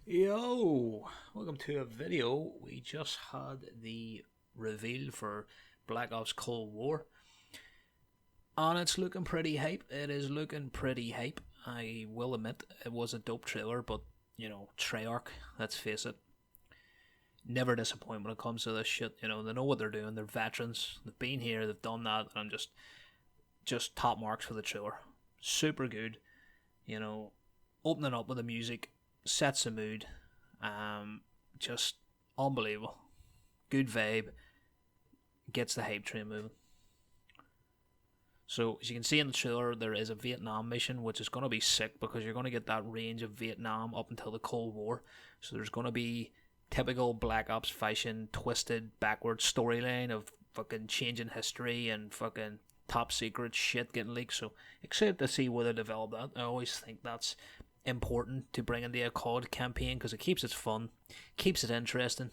Yo, welcome to a video. We just had the reveal for Black Ops Cold War, and it's looking pretty hype. It is looking pretty hype. I will admit it was a dope trailer, but Treyarch, let's face it, never disappoint when it comes to this shit. They know what they're doing. They're veterans. They've been here. They've done that, and I'm just top marks for the trailer. Super good. You know, Opening up with the music sets the mood. Just unbelievable. Good vibe. Gets the hype train moving. So as you can see in the trailer, there is a Vietnam mission, which is going to be sick because you're going to get that range of Vietnam up until the Cold War. So there's going to be typical Black Ops fashion, twisted backwards storyline of fucking changing history and fucking top secret shit getting leaked. So excited to see where they develop that. I always think that's important to bring into a COD campaign because it keeps it fun, keeps it interesting.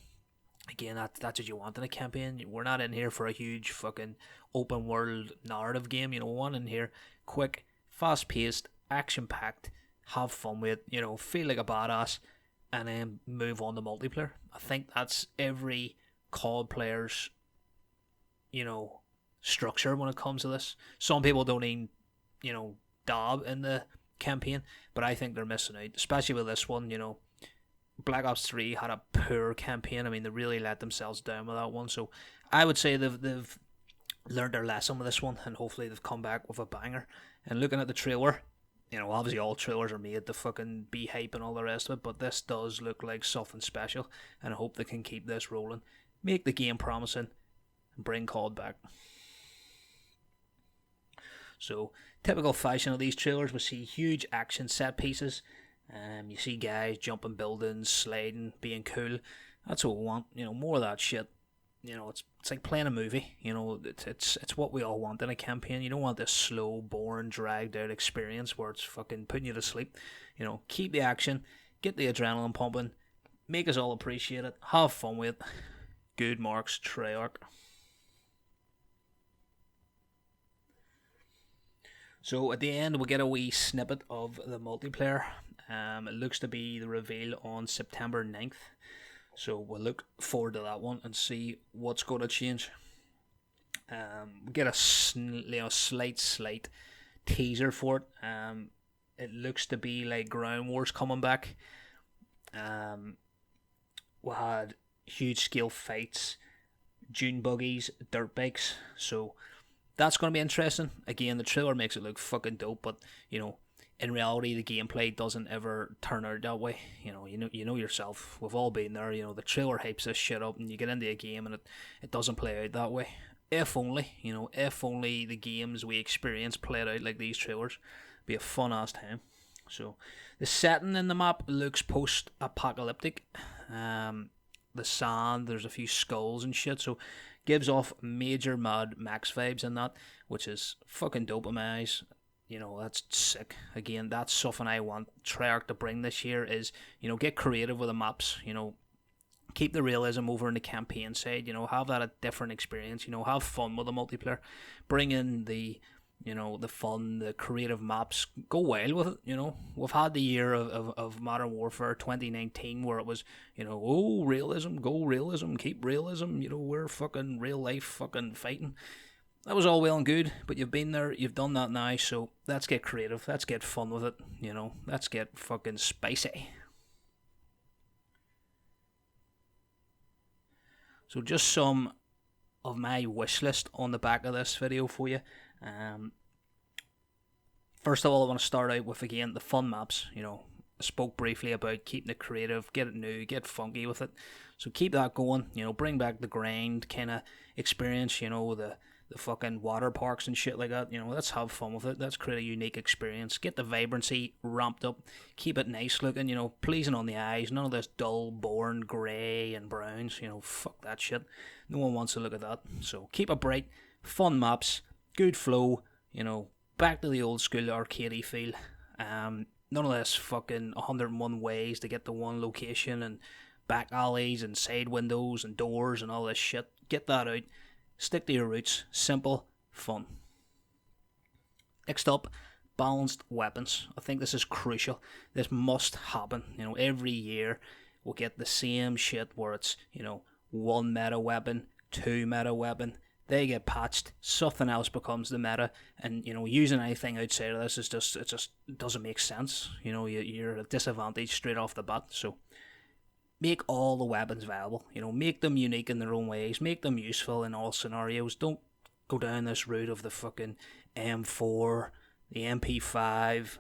Again, that's what you want in a campaign. We're not in here for a huge fucking open world narrative game. We want in here quick, fast paced, action packed, have fun with it, feel like a badass, and then move on to multiplayer. I think that's every COD player's, structure when it comes to this. Some people don't even, dab in the campaign, but I think they're missing out, especially with this one. Black Ops 3 had a poor campaign. I mean, they really let themselves down with that one. So I would say they've learned their lesson with this one, and hopefully they've come back with a banger. And looking at the trailer, obviously all trailers are made to fucking be hype and all the rest of it, but this does look like something special, and I hope they can keep this rolling, make the game promising, and bring COD back. So, typical fashion of these trailers, we see huge action set pieces. You see guys jumping buildings, sliding, being cool. That's what we want. More of that shit. It's like playing a movie. It's what we all want in a campaign. You don't want this slow, boring, dragged out experience where it's fucking putting you to sleep. Keep the action, get the adrenaline pumping, make us all appreciate it, have fun with it. Good marks, Treyarch. So at the end, we get a wee snippet of the multiplayer. It looks to be the reveal on September 9th. So we'll look forward to that one and see what's going to change. We get a slight teaser for it. It looks to be like Ground Wars coming back. We had huge scale fights, dune buggies, dirt bikes. So that's going to be interesting. Again, the trailer makes it look fucking dope, but in reality, the gameplay doesn't ever turn out that way. You know yourself. We've all been there. The trailer hypes this shit up, and you get into a game, and it doesn't play out that way. If only, if only the games we experience played out like these trailers. Be a fun ass time. So, the setting in the map looks post-apocalyptic. The sand, there's a few skulls and shit. So, gives off major Mad Max vibes in that, which is fucking dope in my eyes. That's sick. Again, that's something I want Treyarch to bring this year is, get creative with the maps, keep the realism over in the campaign side, have that a different experience, have fun with the multiplayer, bring in the, the fun, the creative maps, go wild with it, We've had the year of Modern Warfare 2019 where it was, oh, realism, go realism, keep realism, we're fucking real life fucking fighting. That was all well and good, but you've been there, you've done that now, so let's get creative, let's get fun with it, let's get fucking spicy. So just some of my wish list on the back of this video for you. First of all, I want to start out with, again, the fun maps. I spoke briefly about keeping it creative, get it new, get funky with it. So keep that going, bring back the grind kind of experience, the fucking water parks and shit like that. Let's have fun with it. Let's create a unique experience. Get the vibrancy ramped up. Keep it nice looking, pleasing on the eyes. None of this dull, boring grey and browns. Fuck that shit. No one wants to look at that. So keep it bright. Fun maps. Good flow. Back to the old school arcadey feel. None of this fucking 101 ways to get to one location and back alleys and side windows and doors and all this shit. Get that out. Stick to your roots. Simple, fun. Next up, balanced weapons. I think this is crucial. This must happen. Every year we'll get the same shit where it's, one meta weapon, two meta weapon. They get patched, something else becomes the meta, and using anything outside of this is just doesn't make sense. You're at a disadvantage straight off the bat. So make all the weapons viable. Make them unique in their own ways. Make them useful in all scenarios. Don't go down this route of the fucking M4, the MP5,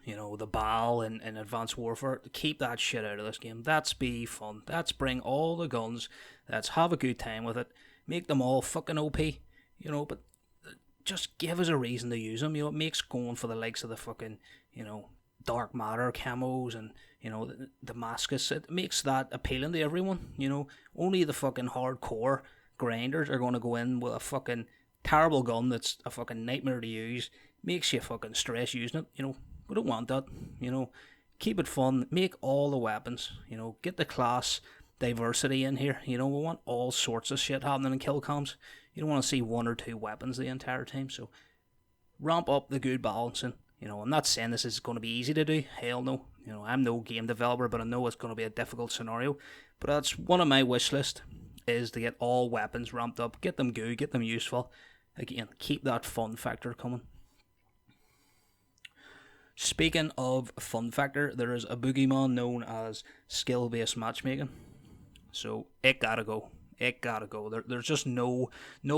the BAL in Advanced Warfare. Keep that shit out of this game. That's be fun. That's bring all the guns. Let's have a good time with it. Make them all fucking OP, but just give us a reason to use them. It makes going for the likes of the fucking, Dark Matter camos and, the Damascus. It makes that appealing to everyone. Only the fucking hardcore grinders are going to go in with a fucking terrible gun that's a fucking nightmare to use. Makes you fucking stress using it. We don't want that. Keep it fun. Make all the weapons. Get the class diversity in here. We want all sorts of shit happening in kill comms. You don't want to see one or two weapons the entire time. So ramp up the good balancing. I'm not saying this is going to be easy to do. Hell no. I'm no game developer, but I know it's going to be a difficult scenario. But that's one of my wish list, is to get all weapons ramped up, get them good, get them useful. Again, keep that fun factor coming. Speaking of fun factor, there is a boogeyman known as skill-based matchmaking. So it gotta go. It gotta go. There's just no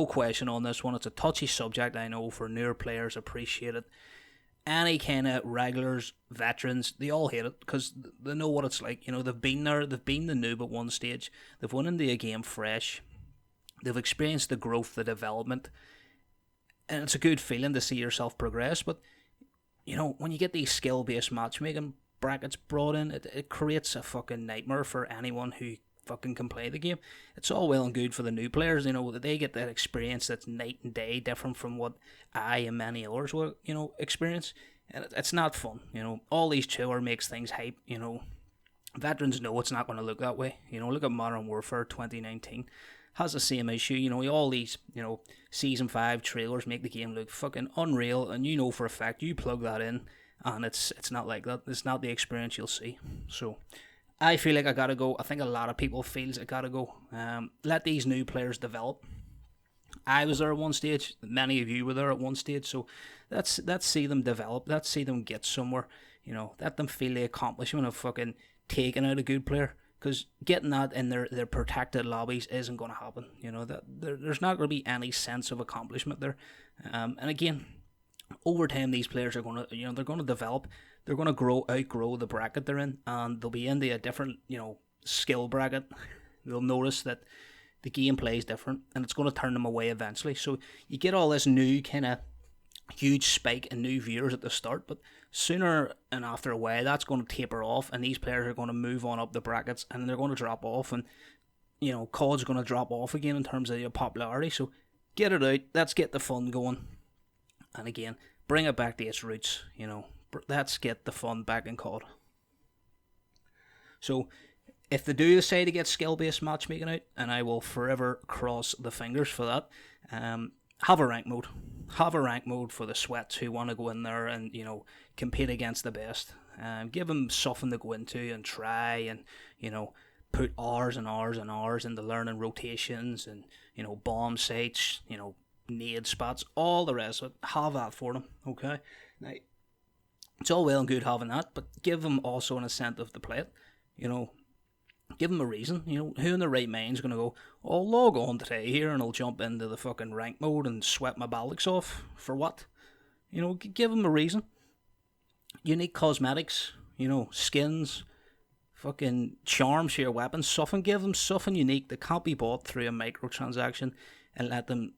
question on this one. It's a touchy subject, I know, for newer players appreciate it. Any kind of regulars, veterans, they all hate it because they know what it's like. They've been there, they've been the noob at one stage, they've went into a game fresh, they've experienced the growth, the development, and it's a good feeling to see yourself progress. But when you get these skill-based matchmaking brackets brought in, it creates a fucking nightmare for anyone who fucking can play the game. It's all well and good for the new players, that they get that experience that's night and day different from what I and many others will, experience. And it's not fun, all these chiller makes things hype, veterans know it's not going to look that way. Look at Modern Warfare 2019. Has the same issue, all these, Season 5 trailers make the game look fucking unreal, and for a fact, you plug that in, and it's not like that. It's not the experience you'll see. So I feel like I gotta go. I think a lot of people feels I gotta go. Let these new players develop. I was there at one stage. Many of you were there at one stage. So let's see them develop. Let's see them get somewhere. Let them feel the accomplishment of fucking taking out a good player. Because getting that in their protected lobbies isn't going to happen. There's not going to be any sense of accomplishment there. And again, over time, these players are going to, they're going to develop. They're going to outgrow the bracket they're in, and they'll be into a different, skill bracket. They'll notice that the gameplay is different, and it's going to turn them away eventually. So you get all this new kind of huge spike in new viewers at the start, but sooner and after a while, that's going to taper off, and these players are going to move on up the brackets, and they're going to drop off, and COD's going to drop off again in terms of your popularity. So get it out. Let's get the fun going, and again, bring it back to its roots. Let's get the fun back in COD. So if they do decide to get skill-based matchmaking out, and I will forever cross the fingers for that, have a rank mode. Have a rank mode for the sweats who want to go in there and, compete against the best. Give them something to go into and try and, put hours and hours and hours into learning rotations and, bomb sites, nade spots, all the rest of it. Have that for them, okay? Now, it's all well and good having that, but give them also an incentive to play it. Give them a reason. Who in their right mind is going to go, I'll log on today here and I'll jump into the fucking rank mode and sweat my ballocks off? For what? Give them a reason. Unique cosmetics, skins, fucking charms for your weapons, something. Give them something unique that can't be bought through a microtransaction and let them,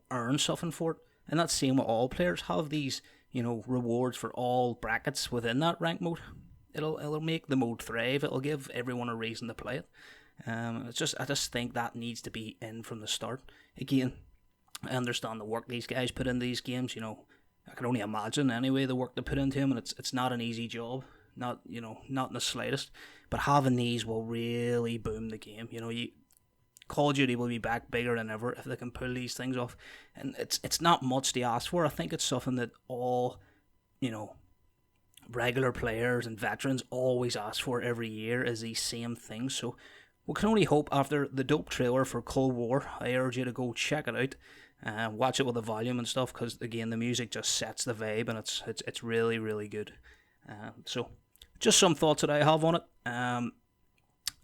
earn something for it. And that's the same with all players. Have these, rewards for all brackets within that rank mode. It'll make the mode thrive. It'll give everyone a reason to play it. I just think that needs to be in from the start. Again, I understand the work these guys put into these games. I can only imagine anyway the work they put into them, and it's not an easy job. Not in the slightest. But having these will really boom the game. Call of Duty will be back bigger than ever if they can pull these things off. And it's not much to ask for. I think it's something that all you know, regular players and veterans always ask for every year is these same things. So we can only hope after the dope trailer for Cold War. I urge you to go check it out. Watch it with the volume and stuff, because again the music just sets the vibe, and it's really really good. So just some thoughts that I have on it.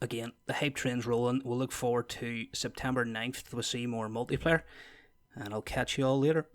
Again, the hype train's rolling. We'll look forward to September 9th to see more multiplayer, and I'll catch you all later.